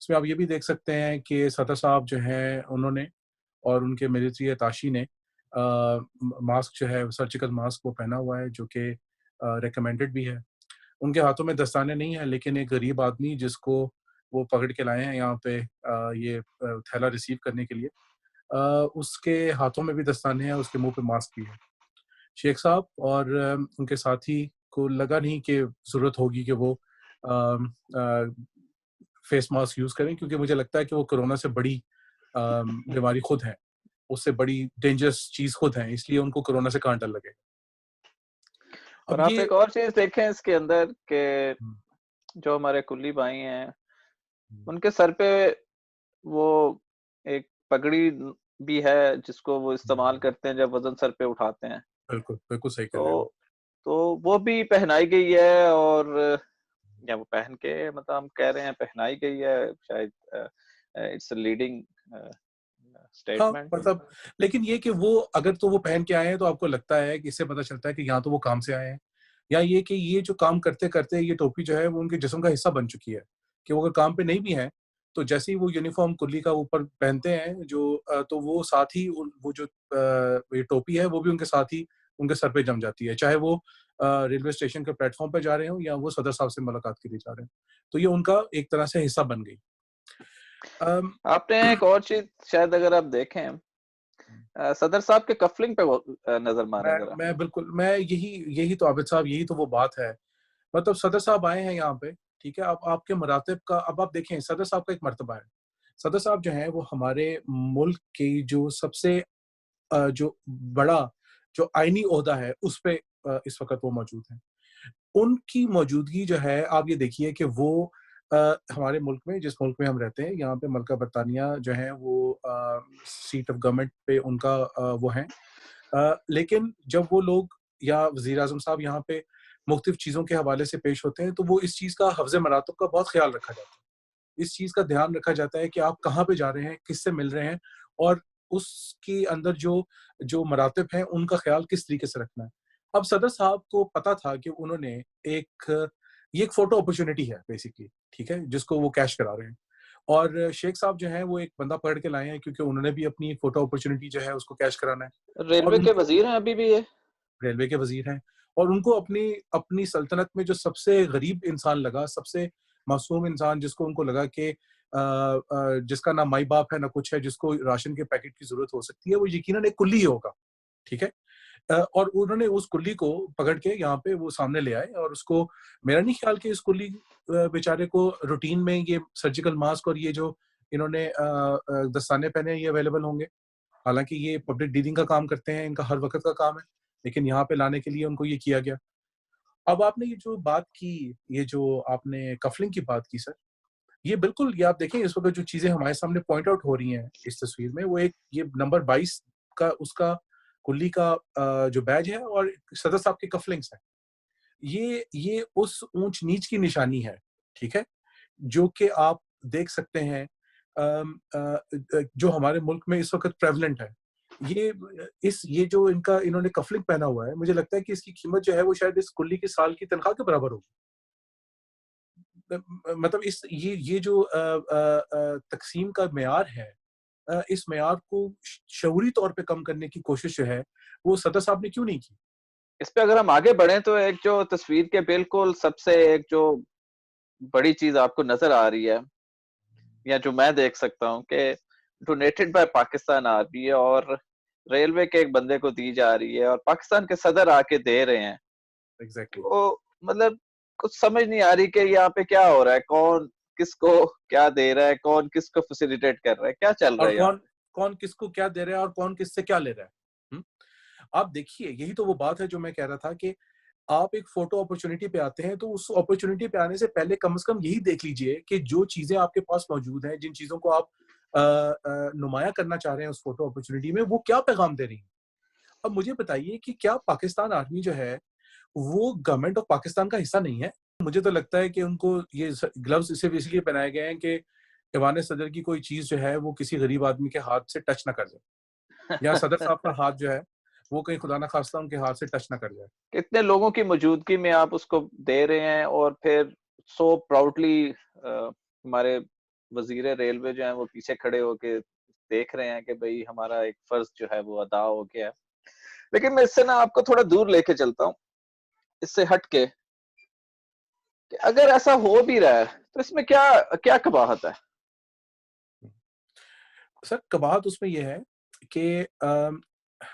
اس میں آپ یہ بھی دیکھ سکتے ہیں کہ صدر صاحب جو ہیں انہوں نے اور ان کے ملٹری اتاشی نے ماسک جو ہے سرجیکل ماسک وہ پہنا ہوا ہے جو کہ ریکمینڈڈ بھی ہے. ان کے ہاتھوں میں دستانے نہیں ہیں لیکن ایک غریب آدمی جس کو وہ پکڑ کے لائے ہیں یہاں پہ یہ تھیلا ریسیو کرنے کے لیے, اس کے ہاتھوں میں بھی دستانے ہیں, اس کے منہ پہ ماسک بھی ہے. شیخ صاحب اور ان کے ساتھی کو لگا نہیں کہ ضرورت ہوگی کہ وہ فیس ماسک یوز کریں, کیونکہ مجھے لگتا ہے کہ وہ کورونا سے بڑی بیماری خود ہے, اس سے بڑی ڈینجرس چیز خود ہے, اس لیے ان کو کورونا سے کہاں ڈر لگے. اور اب آپ یہ ایک اور چیز دیکھیں اس کے اندر کہ جو ہمارے کلی بھائی ہیں ان کے سر پہ وہ ایک پگڑی بھی ہے جس کو وہ استعمال کرتے ہیں جب وزن سر پہ اٹھاتے ہیں. بالکل بالکل صحیح کہہ رہے ہیں. تو وہ بھی پہنائی گئی ہے, اور یا وہ پہن کے مطلب ہم کہہ رہے ہیں پہنائی گئی ہے, شاید اٹس لیڈنگ ہاں اسٹیٹمنٹ. مطلب لیکن یہ کہ وہ اگر تو وہ پہن کے آئے ہیں تو آپ کو لگتا ہے کہ اس سے پتہ چلتا ہے کہ یہاں تو وہ کام سے آئے ہیں, یا یہ کہ یہ جو کام کرتے کرتے یہ ٹوپی جو ہے وہ ان کے جسم کا حصہ بن چکی ہے, کہ وہ اگر کام پہ نہیں بھی ہیں تو جیسے ہی وہ یونیفارم کلی کا اوپر پہنتے ہیں جو تو وہ ساتھ ہی وہ جو یہ ٹوپی ہے وہ بھی ان کے ساتھ ہی ان کے سر پہ جم جاتی ہے, چاہے وہ ریلوے اسٹیشن کے پلیٹ فارم پہ جا رہے ہوں یا وہ صدر صاحب سے ملاقات کے لیے جا رہے ہیں, تو یہ ان کا ایک طرح سے حصہ بن گئی. آپ نے ایک اور چیز شاید اگر آپ دیکھیں صدر صاحب کے کفلنگ پہ نظر ماریں ذرا. میں بالکل میں یہی تو عابد صاحب یہی تو وہ بات ہے, مطلب صدر صاحب آئے ہیں یہاں پہ, ٹھیک ہے, اب آپ کے مراتب کا اب آپ دیکھیں صدر صاحب کا ایک مرتبہ ہے. صدر صاحب جو ہیں وہ ہمارے ملک کی جو سب سے جو بڑا جو آئینی عہدہ ہے اس پہ اس وقت وہ موجود ہیں. ان کی موجودگی جو ہے آپ یہ دیکھیے کہ وہ ہمارے ملک میں جس ملک میں ہم رہتے ہیں یہاں پہ ملکہ برطانیہ جو ہے وہ سیٹ آف گورنمنٹ پہ ان کا وہ ہیں, لیکن جب وہ لوگ یا وزیر اعظم صاحب یہاں پہ مختلف چیزوں کے حوالے سے پیش ہوتے ہیں تو وہ اس چیز کا حفظ مراتب کا بہت خیال رکھا جاتا ہے, اس چیز کا دھیان رکھا جاتا ہے کہ آپ کہاں پہ جا رہے ہیں, کس سے مل رہے ہیں, اور اس کے اندر جو مراتب ہیں ان کا خیال کس طریقے سے رکھنا ہے. اب صدر صاحب کو پتا تھا کہ انہوں نے یہ ایک فوٹو اپرچونٹی ہے بیسیکلی, ٹھیک ہے, جس کو وہ کیش کرا رہے ہیں, اور شیخ صاحب جو ہیں وہ ایک بندہ پکڑ کے لائے ہیں کیونکہ انہوں نے بھی اپنی فوٹو اپرچونٹی جو ہے اس کو کیش کرانا ہے. اور ریلوے ان کے کو وزیر ہیں ابھی بھی یہ, ریلوے کے وزیر ہیں, اور ان کو اپنی سلطنت میں جو سب سے غریب انسان لگا, سب سے معصوم انسان جس کو ان کو لگا کہ جس کا نہ مائی باپ ہے نہ کچھ ہے, جس کو راشن کے پیکٹ کی ضرورت ہو سکتی ہے, وہ یقیناً ایک کلی ہی ہوگا, ٹھیک ہے. اور انہوں نے اس کلی کو پکڑ کے یہاں پہ وہ سامنے لے آئے, اور اس کو میرا نہیں خیال کہ اس کلی بیچارے کو روٹین میں یہ سرجیکل ماسک اور یہ جو انہوں نے دستانے پہنے یہ اویلیبل ہوں گے, حالانکہ یہ پبلک ڈیلنگ کا کام کرتے ہیں, ان کا ہر وقت کا کام ہے, لیکن یہاں پہ لانے کے لیے ان کو یہ کیا گیا. اب آپ نے یہ جو بات کی, یہ جو آپ نے کفلنگ کی بات کی سر, یہ بالکل یہ آپ دیکھیں اس وقت جو چیزیں ہمارے سامنے پوائنٹ آؤٹ ہو رہی ہیں اس تصویر میں, وہ ایک یہ نمبر 22 کا اس کا کلی کا جو بیج ہے اور صدر صاحب کے کفلنگس ہیں, یہ اس اونچ نیچ کی نشانی ہے, ٹھیک ہے, جو کہ آپ دیکھ سکتے ہیں جو ہمارے ملک میں اس وقت پریولنٹ ہے. یہ جو انہوں نے کفلنگ پہنا ہوا ہے, مجھے لگتا ہے کہ اس کی قیمت جو ہے وہ شاید اس کلی کی سال کی تنخواہ کے برابر ہوگی. مطلب یہ جو تقسیم کا معیار ہے, اس معیار کو شعوری طور پہ کم کرنے کی کوشش جو ہے وہ صدر صاحب نے کیوں نہیں کی. اس پہ اگر ہم آگے بڑھیں تو ایک جو تصویر کے بالکل سب سے ایک جو بڑی چیز آپ کو نظر آ رہی ہے یا جو میں دیکھ سکتا ہوں کہ ڈونیٹڈ بائی پاکستان آرمی ہے اور ریلوے کے ایک بندے کو دی جا رہی ہے اور پاکستان کے صدر آ کے دے رہے ہیں. ایگزیکٹلی. تو مطلب کچھ سمجھ نہیں آ رہی کہ یہاں پہ کیا ہو رہا ہے, کون کس کو کیا دے رہا ہے, کون کس کو فیسیلیٹیٹ کر رہا ہے, کیا چل رہا اور ہے یہاں. کون کس کو کیا دے رہا ہے اور کون کس سے کیا لے رہا ہے. آپ دیکھیے یہی تو وہ بات ہے جو میں کہہ رہا تھا کہ آپ ایک فوٹو اپرچونٹی پہ آتے ہیں تو اس اپرچونٹی پہ آنے سے پہلے کم از کم یہی دیکھ لیجئے کہ جو چیزیں آپ کے پاس موجود ہیں, جن چیزوں کو آپ نمایاں کرنا چاہ رہے ہیں اس فوٹو اپرچونٹی میں, وہ کیا پیغام دے رہی ہیں. اب مجھے بتائیے کہ کیا پاکستان آرمی جو ہے وہ گورنمنٹ آف پاکستان کا حصہ نہیں ہے؟ مجھے تو لگتا ہے کہ ان کو یہ گلوز صرف اس لیے پہنائے گئے ہیں کہ ایوان صدر کی کوئی چیز جو ہے وہ کسی غریب آدمی کے ہاتھ سے ٹچ نہ کر جائے, یا صدر صاحب کا ہاتھ جو ہے وہ کہیں خدا نہ خواستہ ان کے ہاتھ سے ٹچ نہ کر جائے. کتنے لوگوں کی موجودگی میں آپ اس کو دے رہے ہیں, اور پھر سو پراؤڈلی ہمارے وزیر ریلوے جو ہیں وہ پیچھے کھڑے ہو کے دیکھ رہے ہیں کہ بھئی ہمارا ایک فرض جو ہے وہ ادا ہو گیا ہے. لیکن میں اس سے نا آپ کو تھوڑا دور لے کے چلتا ہوں، اس سے ہٹ کے، کہ اگر ایسا ہو بھی رہا ہے تو اس میں کیا کیا قباحت ہے؟ سر قباحت اس میں یہ ہے کہ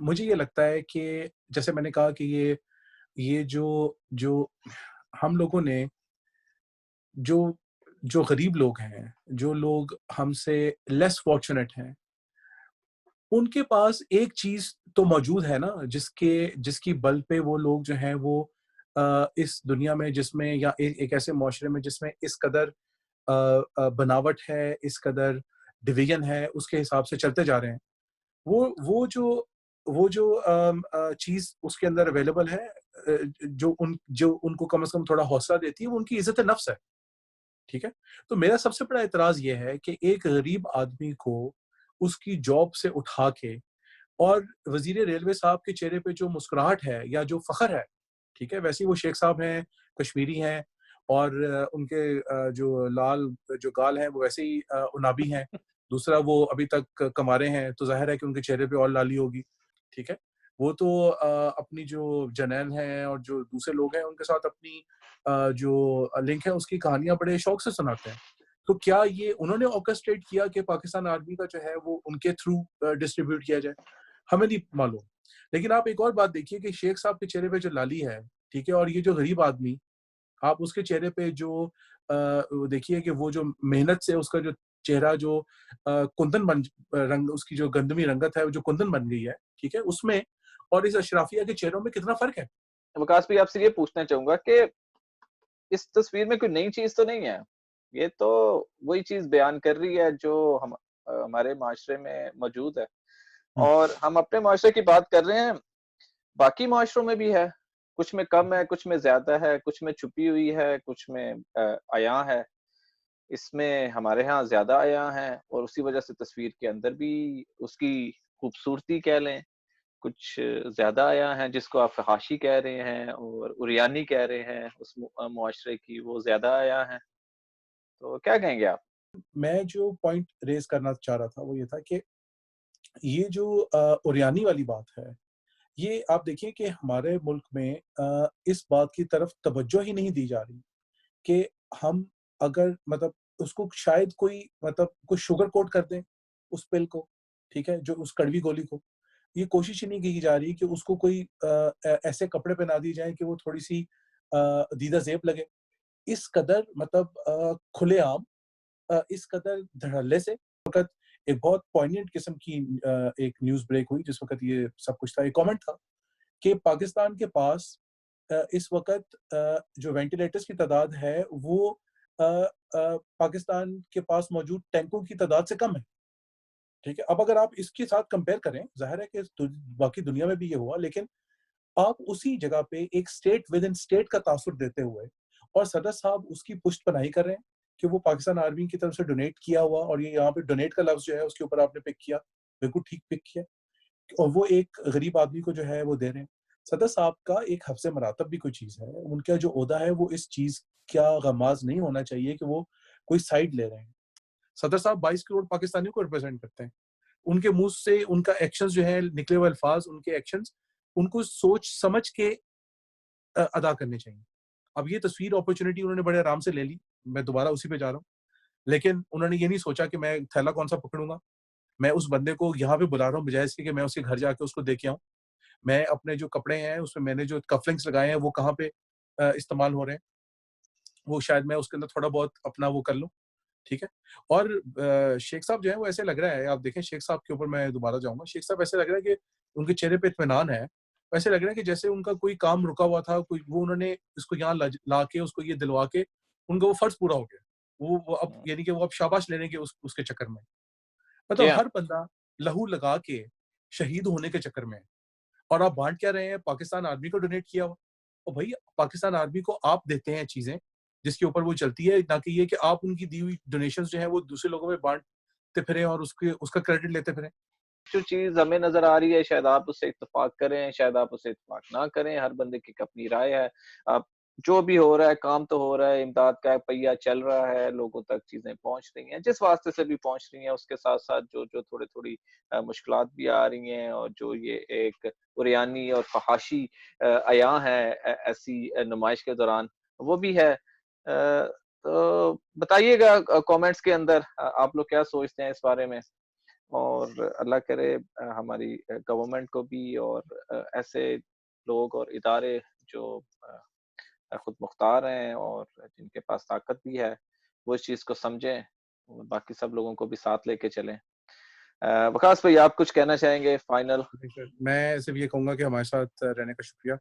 مجھے یہ لگتا ہے کہ جیسے میں نے کہا کہ یہ جو ہم لوگوں نے جو جو غریب لوگ ہیں، جو لوگ ہم سے لیس فارچونیٹ ہیں، ان کے پاس ایک چیز تو موجود ہے نا جس کی بل پہ وہ لوگ جو ہیں وہ اس دنیا میں جس میں یا ایک ایسے معاشرے میں جس میں اس قدر بناوٹ ہے، اس قدر ڈویژن ہے، اس کے حساب سے چلتے جا رہے ہیں. وہ جو چیز اس کے اندر اویلیبل ہے، جو ان کو کم از کم تھوڑا حوصلہ دیتی ہے، وہ ان کی عزت نفس ہے. ٹھیک ہے. تو میرا سب سے بڑا اعتراض یہ ہے کہ ایک غریب آدمی کو اس کی جاب سے اٹھا کے اور وزیر ریلوے صاحب کے چہرے پہ جو مسکراہٹ ہے یا جو فخر ہے، ٹھیک ہے، ویسے وہ شیخ صاحب ہیں، کشمیری ہیں، اور ان کے جو لال جو گال ہیں وہ ویسے ہی انابی ہیں. دوسرا وہ ابھی تک کمارے ہیں، تو ظاہر ہے کہ ان کے چہرے پہ اور لالی ہوگی. ٹھیک ہے. وہ تو اپنی جو جرنیل ہیں اور جو دوسرے لوگ ہیں ان کے ساتھ اپنی جو لنک ہے اس کی کہانیاں بڑے شوق سے سناتے ہیں. تو کیا یہ انہوں نے آرکسٹریٹ کیا کہ پاکستان آرمی کا جو ہے وہ ان کے تھرو ڈسٹریبیوٹ کیا جائے؟ ہمیں نہیں معلوم. لیکن آپ ایک اور بات دیکھیے کہ شیخ صاحب کے چہرے پہ جو لالی ہے، ٹھیک ہے، اور یہ جو غریب آدمی، آپ اس کے چہرے پہ جو دیکھیے کہ وہ جو محنت سے اس کا جو چہرہ جو کندن بن رنگ، اس کی جو گندمی رنگت ہے وہ جو کندن بن گئی ہے، ٹھیک ہے، اس میں اور اس اشرافیہ کے چہروں میں کتنا فرق ہے. وکاس بھی آپ سے یہ پوچھنا چاہوں گا کہ اس تصویر میں کوئی نئی چیز تو نہیں ہے، یہ تو وہی چیز بیان کر رہی ہے جو ہمارے معاشرے میں موجود ہے. اور ہم اپنے معاشرے کی بات کر رہے ہیں، باقی معاشروں میں بھی ہے، کچھ میں کم ہے، کچھ میں زیادہ ہے، کچھ میں چھپی ہوئی ہے، کچھ میں عیاں ہے. اس میں ہمارے ہاں زیادہ عیاں ہیں اور اسی وجہ سے تصویر کے اندر بھی اس کی خوبصورتی کہہ لیں، کچھ زیادہ عیاں ہیں جس کو آپ فحاشی کہہ رہے ہیں اور عریانی کہہ رہے ہیں، اس معاشرے کی وہ زیادہ عیاں ہیں. تو کیا کہیں گے آپ؟ میں جو پوائنٹ ریز کرنا چاہ رہا تھا وہ یہ تھا کہ یہ جو اوریانی والی بات ہے، یہ آپ دیکھیں کہ ہمارے ملک میں اس بات کی طرف توجہ ہی نہیں دی جا رہی کہ ہم اگر مطلب اس کو شاید کوئی شوگر کوٹ کر دیں اس پل کو، ٹھیک ہے، جو اس کڑوی گولی کو. یہ کوشش ہی نہیں کی جا رہی کہ اس کو کوئی ایسے کپڑے پہنا دی جائیں کہ وہ تھوڑی سی دیدہ زیب لگے. اس قدر مطلب کھلے عام، اس قدر دھڑلے سے وقت ایک بہت پوائنٹ قسم کی ایک نیوز بریک ہوئی جس وقت یہ سب کچھ تھا. ایک کامنٹ تھا کہ پاکستان کے پاس اس وقت جو وینٹیلیٹرز کی تعداد ہے وہ پاکستان کے پاس موجود ٹینکوں کی تعداد سے کم ہے. ٹھیک ہے. اب اگر آپ اس کے ساتھ کمپیئر کریں، ظاہر ہے کہ باقی دنیا میں بھی یہ ہوا، لیکن آپ اسی جگہ پہ ایک اسٹیٹ ود ان اسٹیٹ کا تاثر دیتے ہوئے اور صدر صاحب اس کی پشت پناہی کر رہے ہیں کہ وہ پاکستان آرمی کی طرف سے ڈونیٹ کیا ہوا، اور یہ یہاں پہ ڈونیٹ کا لفظ جو ہے اس کے اوپر آپ نے پک کیا، بالکل ٹھیک پک کیا، اور وہ ایک غریب آدمی کو جو ہے وہ دے رہے ہیں. صدر صاحب کا ایک حفظ مراتب بھی کوئی چیز ہے، ان کا جو عہدہ ہے وہ اس چیز کا غماز نہیں ہونا چاہیے کہ وہ کوئی سائڈ لے رہے ہیں. صدر صاحب 22 کروڑ پاکستانیوں کو ریپرزینٹ کرتے ہیں. ان کے منہ سے ان کا ایکشنز جو ہے، نکلے ہوئے الفاظ، ان کے ایکشنز ان کو سوچ سمجھ کے ادا کرنے چاہیے. اب یہ تصویر اپرچونٹی انہوں نے بڑے آرام سے لے لی، میں دوبارہ اسی پہ جا رہا ہوں، لیکن انہوں نے یہ نہیں سوچا کہ میں تھیلا کون سا پکڑوں گا. میں اس بندے کو یہاں پہ بلا رہا ہوں بجائے اس کے کہ میں اس کے گھر جا کے اس کو دے کے آؤں. میں اپنے جو کپڑے ہیں اس میں نے جو کفلنگس لگائے ہیں وہ کہاں پہ استعمال ہو رہے ہیں، وہ شاید میں اس کے اندر تھوڑا بہت اپنا وہ کر لوں. ٹھیک ہے. اور شیخ صاحب جو ہے وہ ایسے لگ رہا ہے، آپ دیکھیں شیخ صاحب کے اوپر میں دوبارہ جاؤں گا، شیخ صاحب ایسے لگ رہا ہے کہ ان کے چہرے پہ اطمینان ہے، ایسے لگ رہا ہے کہ جیسے ان کا کوئی کام رکا ہوا تھا، کوئی وہ انہوں نے اس کو یہاں لا کے اس کو یہ دلوا کے ان کا وہ فرض پورا ہو گیا. وہ اب یعنی کہ وہ اب شاباش لینے کے اس کے چکر میں، جی مطلب ہاں. ہر بندہ لہو لگا کے شہید ہونے کے چکر میں ہے. اور آپ بانٹ کیا رہے ہیں؟ پاکستان آرمی کو ڈونیٹ کیا ہوا. اور بھائی پاکستان آرمی کو آپ دیتے ہیں چیزیں جس کے اوپر وہ چلتی ہے، نہ کہ یہ کہ آپ ان کی دی ہوئی ڈونیشنز جو ہیں وہ دوسرے لوگوں میں بانٹتے پھریں اور اس کا کریڈٹ لیتے پھریں. جو چیز ہمیں نظر آ رہی ہے شاید آپ اس سے اتفاق کریں، شاید آپ اس سے اتفاق نہ کریں، ہر بندے کی ایک اپنی رائے ہے. آپ جو بھی ہو رہا ہے کام تو ہو رہا ہے، امداد کا پہیہ چل رہا ہے، لوگوں تک چیزیں پہنچ رہی ہیں، جس واسطے سے بھی پہنچ رہی ہیں، اس کے ساتھ ساتھ جو جو تھوڑی تھوڑی مشکلات بھی آ رہی ہیں، اور جو یہ ایک عریانی اور فحاشی عیاں ہے ایسی نمائش کے دوران، وہ بھی ہے۔ تو بتائیے گا کامنٹس کے اندر آپ لوگ کیا سوچتے ہیں اس بارے میں، اور اللہ کرے ہماری گورنمنٹ کو بھی اور ایسے لوگ اور ادارے جو خود مختار ہیں اور جن کے پاس طاقت بھی ہے، وہ اس چیز کو سمجھیں اور باقی سب لوگوں کو بھی ساتھ لے کے چلیں۔ وقاص بھائی آپ کچھ کہنا چاہیں گے فائنل؟ میں صرف یہ کہوں گا کہ ہمارے ساتھ رہنے کا شکریہ،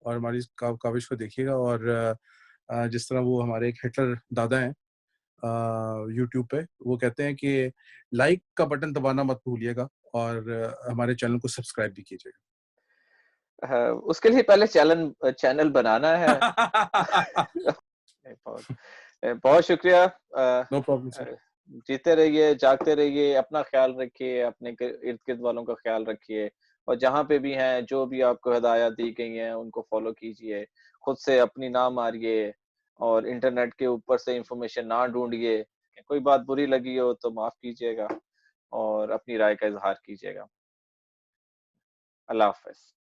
اور ہماری اس کاوش کو دیکھیے گا، اور جس طرح وہ ہمارے ایک ہٹلر دادا ہیں یوٹیوب پہ، وہ کہتے ہیں کہ لائک کا بٹن دبانا مت بھولیے گا، اور ہمارے چینل کو سبسکرائب بھی کیجیے گا۔ اس کے لیے پہلے چینل بنانا ہے۔ بہت بہت شکریہ۔ No problem sir. جیتے رہیے، جاگتے رہیے، اپنا خیال رکھیے، اپنے ارد گرد والوں کا خیال رکھیے، اور جہاں پہ بھی ہیں جو بھی آپ کو ہدایات دی گئی ہیں ان کو فالو کیجیے، خود سے اپنی نہ ماریے، اور انٹرنیٹ کے اوپر سے انفارمیشن نہ ڈھونڈیے۔ کوئی بات بری لگی ہو تو معاف کیجیے گا، اور اپنی رائے کا اظہار کیجیے گا۔ اللہ حافظ۔